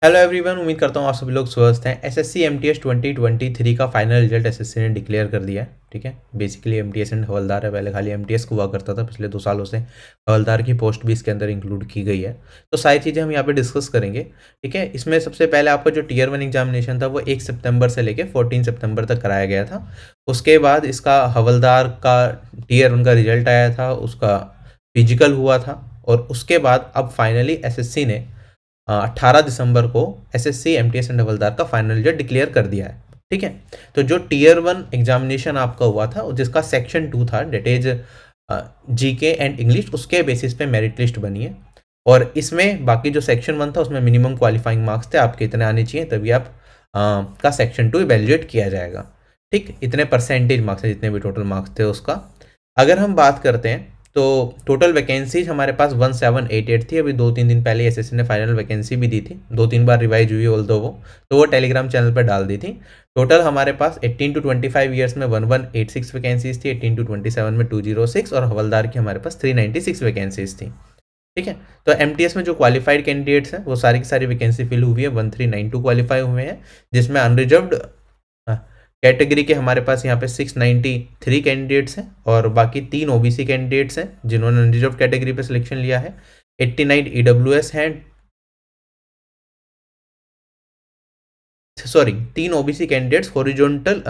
Hello everyone, उम्मीद करता हूँ आप सभी लोग स्वस्थ हैं। एसएससी एमटीएस 2023 का फाइनल रिजल्ट एसएससी ने डिक्लेयर कर दिया है। ठीक है, बेसिकली एमटीएस एंड हवलदार है, पहले खाली एमटीएस को हुआ करता था, पिछले 2 सालों से हवलदार की पोस्ट भी इसके अंदर इंक्लूड की गई है। तो सारी चीज़ें हम यहाँ पे डिस्कस करेंगे। ठीक है, इसमें सबसे पहले आपका जो टीयर 1 एग्जामिनेशन था वो 1 सितंबर से लेकर 14 सितंबर तक कराया गया था। उसके बाद इसका हवलदार का टीयर 1 का रिजल्ट आया था, उसका फिजिकल हुआ था, और उसके बाद अब फाइनली एसएससी ने 18 दिसंबर को एसएससी एमटीएस एंड हवलदार का फाइनल रिजल्ट डिक्लेयर कर दिया है। ठीक है, तो जो टीयर 1 एग्जामिनेशन आपका हुआ था जिसका सेक्शन 2 था, that is GK and English, उसके बेसिस पे मेरिट लिस्ट बनी है। और इसमें बाकी जो सेक्शन 1 था उसमें मिनिमम क्वालिफाइंग मार्क्स थे, आपके इतने आने चाहिए तभी आप का सेक्शन 2 इवेल्युएट किया जाएगा। ठीक, इतने परसेंटेज मार्क्स है, जितने भी टोटल मार्क्स थे उसका। अगर हम बात करते हैं तो टोटल वैकेंसीज हमारे पास 1788 थी। अभी 2-3 दिन पहले एसएससी ने फाइनल वैकेंसी भी दी थी, 2-3 बार रिवाइज हुई ऑल दो वो टेलीग्राम चैनल पर डाल दी थी। टोटल हमारे पास 18 to 25 ईयर्स में 1186 वैकेंसीज थी, 18 to 27 में 206, और हवलदार की हमारे पास 396 वैकेंसीज थी। ठीक है, तो एमटीएस में जो क्वालिफाइड कैंडिडेट्स हैं वो सारी की सारी वैकेंसी फिल हुई है, 1392 क्वालिफाई हुए हैं, जिसमें अनरिजर्व्ड कैटेगरी के हमारे पास यहाँ पे 693 कैंडिडेट्स हैं, और बाकी 3 ओबीसी कैंडिडेट्स हैं जिन्होंने अनरिजर्व कैटेगरी पे सिलेक्शन लिया है। 89 ईडब्ल्यूएस हैं, sorry 3 OBC candidates horizontal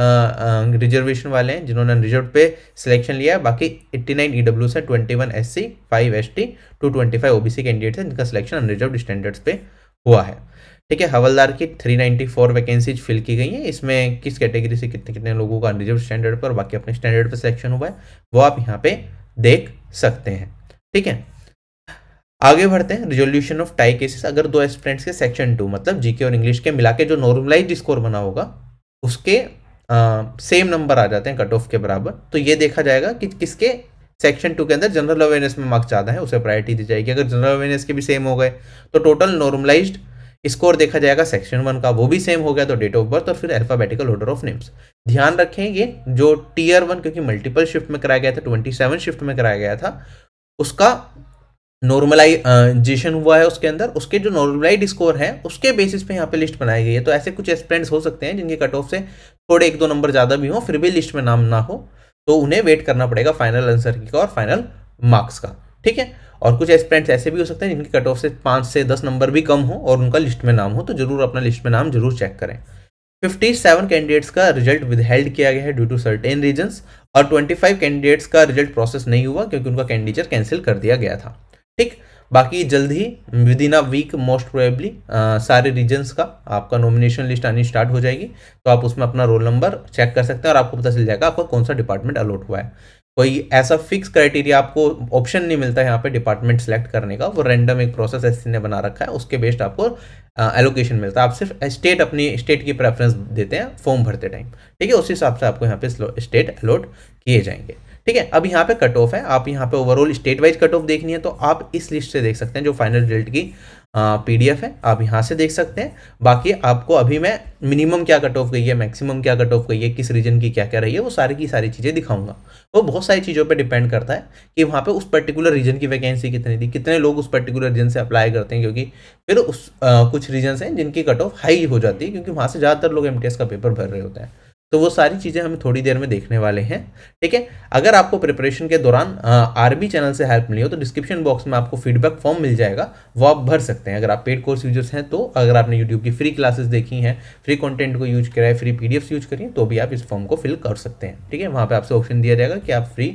reservation वाले हैं जिन्होंने अनरिजर्व पे सिलेक्शन लिया है। बाकी 89 ईडब्ल्यूएस हैं, 21 एससी, 5 एसटी, 225 ओबीसी कैंडिडेट्स हैं जिनका सिलेक्शन अनरिजर्व स्टैंडर्ड्स पे हुआ है। ठीक है, हवलदार की 394 वैकेंसीज फिल की गई हैं। इसमें किस कैटेगरी से कितने कितने लोगों का अनरिजर्व स्टैंडर्ड पर, बाकी अपने स्टैंडर्ड पर सिलेक्शन हुआ है, वो आप यहाँ पे देख सकते हैं। ठीक है, आगे बढ़ते हैं। रिजोल्यूशन ऑफ टाई केसेस, अगर दो एस्पिरेंट्स के सेक्शन 2 मतलब जीके और इंग्लिश के मिला के जो नॉर्मलाइज्ड स्कोर बना होगा उसके सेम नंबर आ जाते हैं कट ऑफ के बराबर, तो ये देखा जाएगा कि किसके सेक्शन 2 के अंदर जनरल अवेयरनेस में मार्क्स ज़्यादा है, उसे प्रायोरिटी दी जाएगी। अगर जनरल अवेयरनेस के भी सेम हो गए तो टोटल नॉर्मलाइज्ड स्कोर देखा जाएगा सेक्शन 1 का, वो भी सेम हो गया तो डेट ऑफ बर्थ और फिर अल्फाबेटिकल ऑर्डर ऑफ नेम्स। ध्यान रखें ये जो टीयर 1 क्योंकि मल्टीपल शिफ्ट में कराया गया था, 27 शिफ्ट में कराया गया था, उसका नॉर्मलाइजेशन हुआ है उसके अंदर, उसके जो नॉर्मलाइज स्कोर है उसके बेसिस पे यहाँ पे लिस्ट बनाई गई है। तो ऐसे कुछ एस्पिरेंट्स हो सकते हैं जिनके कट ऑफ से थोड़े 1-2 नंबर ज़्यादा भी हो, फिर भी लिस्ट में नाम ना हो, तो उन्हें वेट करना पड़ेगा फाइनल आंसर की का और फाइनल मार्क्स का। ठीक है, और कुछ एस्पिरेंट्स ऐसे भी हो सकते हैं जिनके कट ऑफ से 5 से 10 नंबर भी कम हो और उनका लिस्ट में नाम हो, तो जरूर अपना लिस्ट में नाम जरूर चेक करें। 57 कैंडिडेट्स का रिजल्ट विदहेल्ड किया गया है ड्यू टू सर्टेन रीजंस, और 25 कैंडिडेट्स का रिजल्ट प्रोसेस नहीं हुआ क्योंकि उनका कैंडिडेचर कैंसिल कर दिया गया था। ठीक, बाकी जल्द ही within a week most probably सारे रीजन्स का आपका नॉमिनेशन लिस्ट आनी स्टार्ट हो जाएगी, तो आप उसमें अपना रोल नंबर चेक कर सकते हैं और आपको पता चल जाएगा आपका कौन सा डिपार्टमेंट अलॉट हुआ है। कोई ऐसा फिक्स क्राइटेरिया आपको ऑप्शन नहीं मिलता है यहाँ पे डिपार्टमेंट सेलेक्ट करने का, वो रैंडम एक प्रोसेस एससी ने बना रखा है, उसके बेस्ड आपको एलोकेशन मिलता है। आप सिर्फ स्टेट अपनी स्टेट की प्रेफरेंस देते हैं फॉर्म भरते टाइम। ठीक है, उस हिसाब से आपको यहाँ पे स्टेट अलॉट किए जाएंगे। ठीक है, अब यहाँ पे कट ऑफ है, आप यहाँ पे overall state wise cut off देखनी है तो आप इस लिस्ट से देख सकते हैं, जो फाइनल रिजल्ट की पीडीएफ है आप यहाँ से देख सकते हैं। बाकी आपको अभी मैं मिनिमम क्या कट ऑफ गई है, मैक्सिमम क्या कट ऑफ गई है, किस रीजन की क्या क्या रही है, वो सारी की सारी चीज़ें दिखाऊंगा। वो बहुत सारी चीज़ों पे डिपेंड करता है कि वहाँ पे उस पर्टिकुलर रीजन की वैकेंसी कितनी थी, कितने लोग उस पर्टिकुलर रीजन से अप्लाई करते हैं, क्योंकि फिर उस कुछ रीजन हैं जिनकी कट ऑफ हाई हो जाती है क्योंकि वहाँ से ज़्यादातर लोग एमटीएस का पेपर भर रहे होते हैं। तो वो सारी चीज़ें हम थोड़ी देर में देखने वाले हैं। ठीक है, अगर आपको प्रिपरेशन के दौरान आरबी चैनल से हेल्प मिली हो तो डिस्क्रिप्शन बॉक्स में आपको फीडबैक फॉर्म मिल जाएगा, वो आप भर सकते हैं। अगर आप पेड कोर्स यूजर्स हैं तो, अगर आपने यूट्यूब की फ्री क्लासेस देखी हैं, फ्री कंटेंट को यूज करा है, फ्री पीडीएफ यूज करिए, तो भी आप इस फॉर्म को फिल कर सकते हैं। ठीक है, वहाँ पे आपसे ऑप्शन दिया जाएगा कि आप फ्री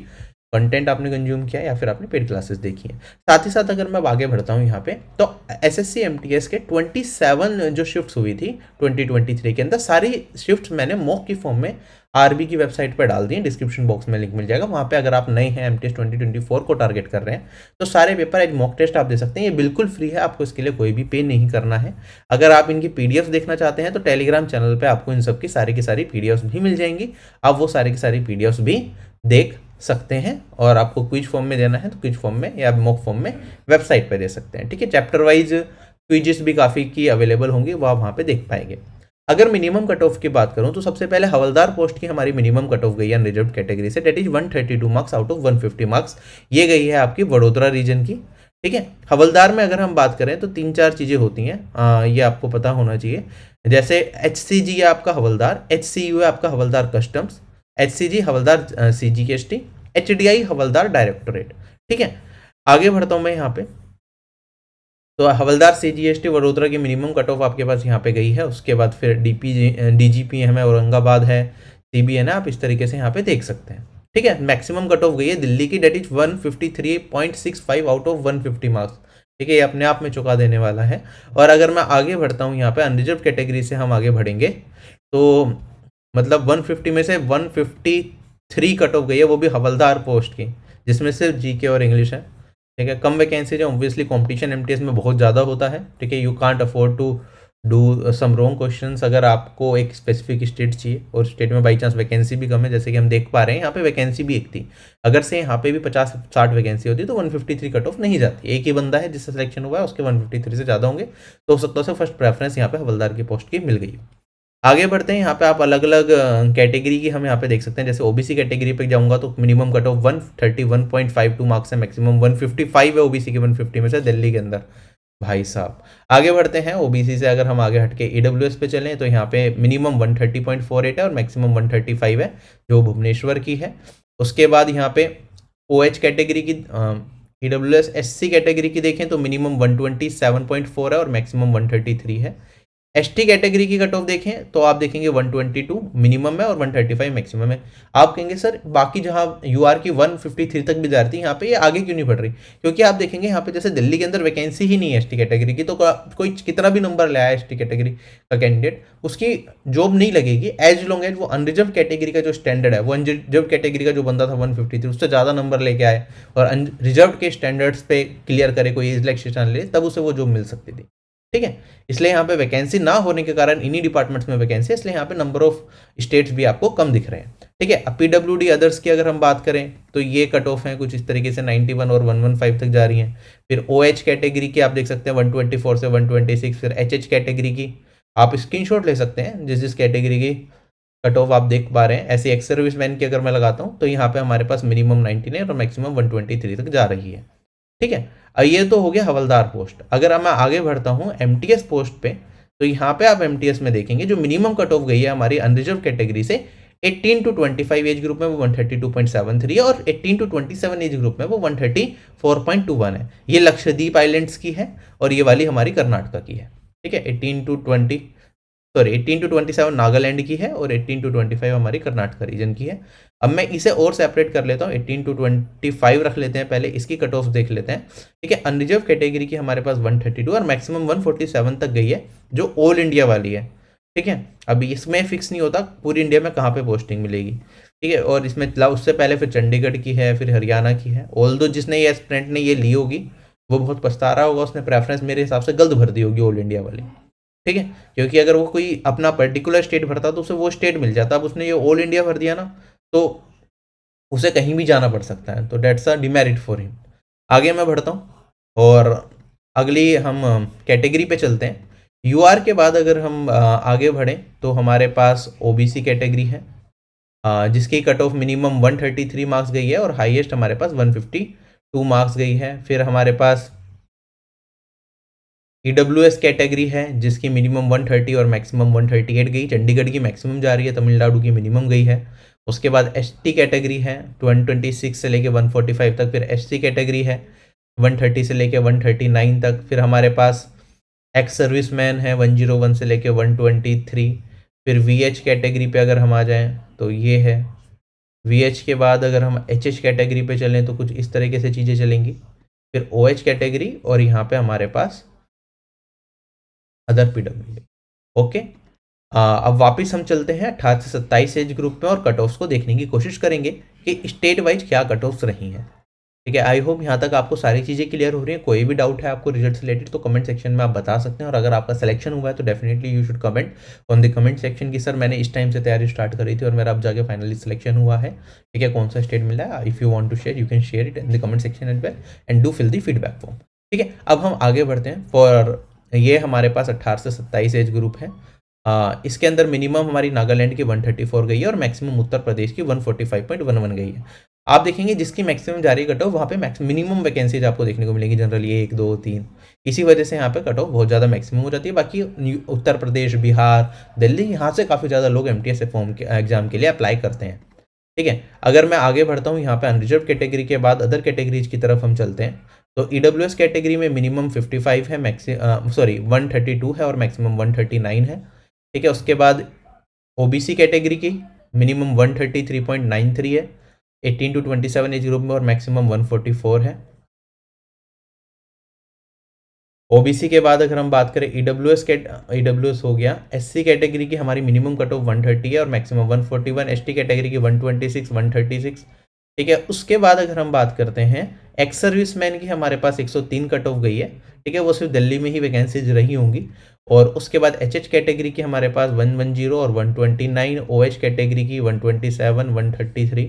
कंटेंट आपने कंज्यूम किया या फिर आपने पेड क्लासेस देखी है। साथ ही साथ अगर मैं आगे बढ़ता हूँ यहाँ पे, तो एसएससी एमटीएस के 27 जो शिफ्ट्स हुई थी 2023 के अंदर, सारी शिफ्ट्स मैंने मॉक की फॉर्म में आरबी की वेबसाइट पर डाल दी है, डिस्क्रिप्शन बॉक्स में लिंक मिल जाएगा। वहाँ पे अगर आप नए हैं एमटीएस 2024 को टारगेट कर रहे हैं तो सारे पेपर एज मॉक टेस्ट आप दे सकते हैं, ये बिल्कुल फ्री है, आपको इसके लिए कोई भी पे नहीं करना है। अगर आप इनकी पीडीएफ देखना चाहते हैं तो टेलीग्राम चैनल पर आपको इन सब की सारी पीडीएफ भी मिल जाएंगी, आप वो सारी की सारी पीडीएफ भी देख सकते हैं। और आपको क्विज फॉर्म में देना है तो क्विज फॉर्म में या मॉक फॉर्म में वेबसाइट पे दे सकते हैं। ठीक है, चैप्टर वाइज क्विजेस भी काफ़ी की अवेलेबल होंगे, वो आप वहाँ पे देख पाएंगे। अगर मिनिमम कट ऑफ की बात करूं तो सबसे पहले हवलदार पोस्ट की हमारी मिनिमम कट ऑफ गई है अनरिजर्व्ड कैटेगरी से, that is 132 marks out of 150 marks, ये गई है आपकी वडोदरा रीजन की। ठीक है। हवलदार में अगर हम बात करें तो 3-4 चीज़ें होती हैं, ये आपको पता होना चाहिए। जैसे HCG है आपका हवलदार, HCU है आपका हवलदार कस्टम्स, HCG हवलदार CGST, HDI हवलदार डायरेक्टोरेट। ठीक है, आगे बढ़ता हूँ मैं यहाँ पे। तो हवलदार CGST वडोदरा की मिनिमम कट ऑफ आपके पास यहाँ पे गई है। उसके बाद फिर DGP है औरंगाबाद है, CBN है, आप इस तरीके से यहाँ पे देख सकते हैं। ठीक है, मैक्सिमम कट ऑफ गई है दिल्ली की, that is 153.65 out of 150 marks. ठीक है, ये अपने आप में चुका देने वाला है। और अगर मैं आगे बढ़ता हूँ यहाँ पे अनरिजर्व कैटेगरी से हम आगे बढ़ेंगे तो मतलब 150 में से 153 कट ऑफ गई है, वो भी हवलदार पोस्ट की, जिसमें सिर्फ GK और इंग्लिश है। ठीक है, कम वैकेंसी है, ऑब्वियसली कंपटीशन MTS में बहुत ज़्यादा होता है। ठीक है, you can't afford to do some wrong questions अगर आपको एक स्पेसिफिक स्टेट चाहिए और स्टेट में बाई चांस वैकेंसी भी कम है, जैसे कि हम देख पा रहे हैं यहाँ पे वैकेंसी भी एक थी। अगर से यहाँ पे भी 50-60 वैकेंसी होती तो 153 कट ऑफ नहीं जाती। एक ही बंदा है जिससे सिलेक्शन हुआ है, उसके 153 से ज़्यादा होंगे, तो हो सकता है फर्स्ट प्रेफरेंस यहाँ पे हवलदार की पोस्ट की मिल गई। आगे बढ़ते हैं, यहाँ पे आप अलग अलग कैटेगरी की हम यहाँ पे देख सकते हैं। जैसे OBC कैटेगरी पे जाऊंगा तो मिनिमम कट ऑफ 131.52 मार्क्स है, मैक्सिमम 155 है OBC के 150 में से दिल्ली के अंदर। भाई साहब, आगे बढ़ते हैं। OBC से अगर हम आगे हटके EWS पे चलें तो यहाँ पे मिनिमम 130.48 है और मैक्सिमम 135 है, जो भुवनेश्वर की है। उसके बाद यहाँ पे OH कैटेगरी की, EWS SC कैटेगरी की देखें तो मिनिमम 127.4 है और मैक्सिमम 133 है। ST कैटेगरी की कट ऑफ देखें तो आप देखेंगे 122 मिनिमम है और 135 मैक्सिमम है। आप कहेंगे सर बाकी जहां UR की 153 तक भी जा रही थी, यहाँ पे ये आगे क्यों नहीं बढ़ रही? क्योंकि आप देखेंगे यहाँ पे जैसे दिल्ली के अंदर वैकेंसी ही नहीं है ST कैटेगरी की, तो कोई कितना भी नंबर ले आया ST कैटेगरी का कैंडिडेट, उसकी जॉब नहीं लगेगी एज लॉन्ग एज वो अनरिजर्व कैटेगरी का जो स्टैंडर्ड है, वो अनरिजर्व कैटेगरी का जो बंदा था 153 उससे ज़्यादा नंबर लेके आए और रिजर्व के स्टैंडर्ड्स पे क्लियर करे, कोई एज रिलैक्सेशन ले, तब उसे वो जॉब मिल सकती थी। ठीक है, इसलिए यहाँ पे वैकेंसी ना होने के कारण इन्हीं डिपार्टमेंट्स में वैकेंसी है, इसलिए यहाँ पे नंबर ऑफ स्टेट्स भी आपको कम दिख रहे हैं। ठीक है, अब PWD अदर्स की अगर हम बात करें तो ये कट ऑफ है कुछ इस तरीके से 91 और 115 तक जा रही हैं। फिर OH कैटेगरी की आप देख सकते हैं 124 से 126। फिर HH कैटेगरी की आप स्क्रीनशॉट ले सकते हैं, जिस कैटेगरी की कट ऑफ आप देख पा रहे हैं। ऐसे एक्स सर्विस मैन की अगर मैं लगाता हूँ तो यहाँ पे हमारे पास मिनिमम 19 है और मैक्सिमम 123 तक जा रही है। ठीक है, ये तो हो गया हवलदार पोस्ट। अगर मैं आगे बढ़ता हूँ MTS पोस्ट पे, तो यहाँ पे आप MTS में देखेंगे जो मिनिमम कट ऑफ गई है हमारी अनरिजर्व कैटेगरी से 18 to 25 एज ग्रुप में वो 132.73 है और 18 to 27 एज ग्रुप में वो 134.21 है। ये लक्षद्वीप आइलैंड्स की है और ये वाली हमारी कर्नाटका की है। ठीक है, 18 to 27 नागालैंड की है और 18 to 25 हमारी कर्नाटका रीजन की है। अब मैं इसे और सेपरेट कर लेता हूँ, 18 to 25 रख लेते हैं, पहले इसकी कट ऑफ देख लेते हैं। ठीक है, अनरिजर्व कैटेगरी की हमारे पास 132 और मैक्सिमम 147 तक गई है, जो ऑल इंडिया वाली है। ठीक है, अभी इसमें फिक्स नहीं होता पूरी इंडिया में कहाँ पे पोस्टिंग मिलेगी। ठीक है, और इसमें उससे पहले फिर चंडीगढ़ की है, फिर हरियाणा की है। ऑल दो जिसने ये एस्पिरेंट ने ये ली होगी वो बहुत पछता रहा होगा, उसने प्रेफरेंस मेरे हिसाब से गलत भर दी होगी ऑल इंडिया वाली। ठीक है, क्योंकि अगर वो कोई अपना पर्टिकुलर स्टेट भरता तो उसे वो स्टेट मिल जाता। अब उसने ये ऑल इंडिया भर दिया ना, तो उसे कहीं भी जाना पड़ सकता है, तो dates a demerit for him. आगे मैं बढ़ता हूँ और अगली हम कैटेगरी पे चलते हैं। UR के बाद अगर हम आगे बढ़ें तो हमारे पास OBC कैटेगरी है, जिसकी कट ऑफ मिनिमम 133 मार्क्स गई है और हाईएस्ट हमारे पास 152 मार्क्स गई है। फिर हमारे पास EWS कैटेगरी है जिसकी मिनिमम 130 और मैक्सिमम 138 गई। चंडीगढ़ की मैक्सिमम जा रही है, तमिलनाडु की मिनिमम गई है। उसके बाद ST कैटेगरी है 126 से लेके 145 तक। फिर SC कैटेगरी है 130 से लेके 139 तक। फिर हमारे पास एक्स सर्विसमैन है 101 से लेके 123। फिर VH कैटेगरी पे अगर हम आ जाएं तो ये है। VH के बाद अगर हम HH कैटेगरी पे चलें तो कुछ इस तरीके से चीज़ें चलेंगी। फिर OH कैटेगरी और यहाँ पे हमारे पास अदर PWD। ओके, अब वापस हम चलते हैं 18 से 27 एज ग्रुप में और कट ऑफ्स को देखने की कोशिश करेंगे कि स्टेट वाइज क्या कट ऑफ्स रही हैं। ठीक है, आई होप यहाँ तक आपको सारी चीज़ें क्लियर हो रही हैं। कोई भी डाउट है आपको रिजल्ट से रिलेटेड तो कमेंट सेक्शन में आप बता सकते हैं, और अगर आपका सिलेक्शन हुआ है तो definitely you should comment on the comment section की सर मैंने इस टाइम से तैयारी स्टार्ट करी थी और मेरा अब जाके फाइनली सिलेक्शन हुआ है। ठीक है, कौन सा स्टेट मिला है, if you want to share you can share it in the comment section and well and do fill the feedback form. ठीक है, अब हम आगे बढ़ते हैं। फॉर ये हमारे पास 18 से 27 एज ग्रुप है। इसके अंदर मिनिमम हमारी नागालैंड की 134 गई है और मैक्सिमम उत्तर प्रदेश की 145.11 गई है। आप देखेंगे जिसकी मैक्सिमम जा रही है कट ऑफ, वहाँ पे मिनिमम वैकेंसीज आपको देखने को मिलेगी जनरली 1 2 3। इसी वजह से यहाँ पे कट ऑफ बहुत ज़्यादा मैक्सिमम हो जाती है। बाकी उत्तर प्रदेश, बिहार, दिल्ली, यहाँ से काफ़ी ज़्यादा लोग MTS फॉर्म के एग्जाम के लिए अप्लाई करते हैं। ठीक है, अगर मैं आगे बढ़ता हूँ यहाँ पे अनरिजर्व कैटेगरी के बाद अदर कैटेगरीज की तरफ हम चलते हैं। तो EWS कैटेगरी में मिनिमम 55 है, 132 है और मैक्सिमम 139 है। ठीक है, उसके बाद OBC कैटेगरी की मिनिमम 133.93 है 18 to 27 एज ग्रुप में और मैक्सिमम 144 है। OBC के बाद अगर हम बात करें EWS हो गया। SC कैटेगरी की हमारी मिनिमम कट ऑफ 130 है और मैक्सिमम 141। ST कैटेगरी की 126 136। ठीक है, उसके बाद अगर हम बात करते हैं एक्स सर्विस मैन की, हमारे पास 103 कट ऑफ गई है। ठीक है, वो सिर्फ दिल्ली में ही वैकेंसीज रही होंगी। और उसके बाद HH कैटेगरी की हमारे पास 110 और 129। OH कैटेगरी की 127 133।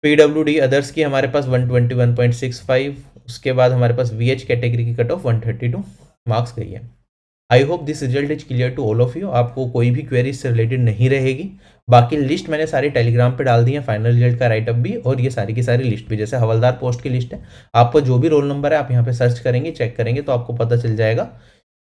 PWD अदर्स की हमारे पास 121.65। उसके बाद हमारे पास VH कैटेगरी की कट ऑफ 132 मार्क्स गई है। I hope this result is clear to all of you. आपको कोई भी क्वेरी से रिलेटेड नहीं रहेगी। बाकी लिस्ट मैंने सारी टेलीग्राम पे डाल दी है, फाइनल रिजल्ट का राइटअप भी और ये सारी की सारी लिस्ट भी। जैसे हवलदार पोस्ट की लिस्ट है, आपको जो भी रोल नंबर है आप यहाँ पे सर्च करेंगे, चेक करेंगे तो आपको पता चल जाएगा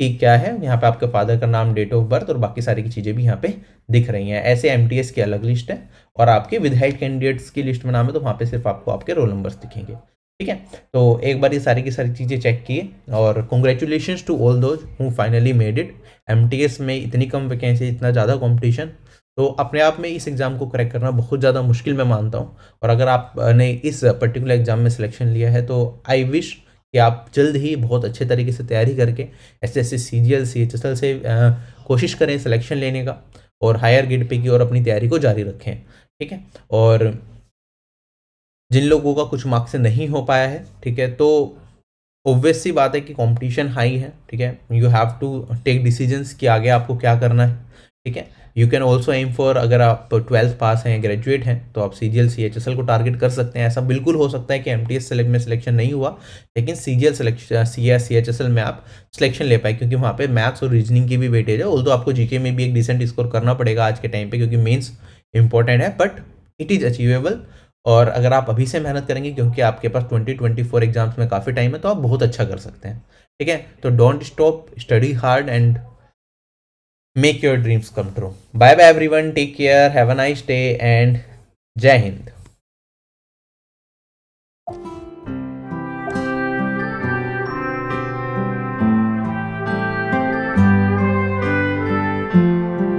कि क्या है। यहाँ पे आपके फादर का नाम, डेट ऑफ बर्थ और बाकी सारी की चीज़ें भी यहाँ पे दिख रही हैं। ऐसे MTS की अलग लिस्ट है और आपके विधायक कैंडिडेट्स की लिस्ट में नाम है तो वहाँ पे सिर्फ आपको आपके रोल नंबर्स दिखेंगे। ठीक है, तो एक बार ये सारी की सारी चीज़ें चेक किए और congratulations to all those who finally made it. MTS में इतनी कम वैकेंसी, इतना ज़्यादा कंपटीशन, तो अपने आप में इस एग्ज़ाम को क्रैक करना बहुत ज़्यादा मुश्किल मैं मानता हूँ। और अगर आपने इस पर्टिकुलर एग्ज़ाम में सिलेक्शन लिया है तो आई विश कि आप जल्द ही बहुत अच्छे तरीके से तैयारी करके SSC CGL CHSL से कोशिश करें सिलेक्शन लेने का और हायर ग्रेड पे की और अपनी तैयारी को जारी रखें। ठीक है, और जिन लोगों का कुछ मार्क्स से नहीं हो पाया है, ठीक है, तो ऑब्वियस सी बात है कि कंपटीशन हाई है। ठीक है, you have to take decisions कि आगे आपको क्या करना है। ठीक है, you can also aim for, अगर आप 12th पास हैं, ग्रेजुएट हैं, तो आप CGL CHSL को टारगेट कर सकते हैं। ऐसा बिल्कुल हो सकता है कि MTS में सिलेक्शन नहीं हुआ लेकिन CGL सिलेक्शन CHSL में आप सिलेक्शन ले पाए, क्योंकि वहाँ पे मैथ्स और रीजनिंग की भी वेटेज है। ऑल्दो आपको GK में भी एक डिसेंट स्कोर करना पड़ेगा आज के टाइम पे, क्योंकि मेंस इंपॉर्टेंट है, बट इट इज़ अचीवेबल। और अगर आप अभी से मेहनत करेंगे, क्योंकि आपके पास 2024 एग्जाम्स में काफ़ी टाइम है, तो आप बहुत अच्छा कर सकते हैं। ठीक है, तो don't stop, study hard and make your dreams come true. Bye bye everyone, take care, have a nice day and जय हिंद।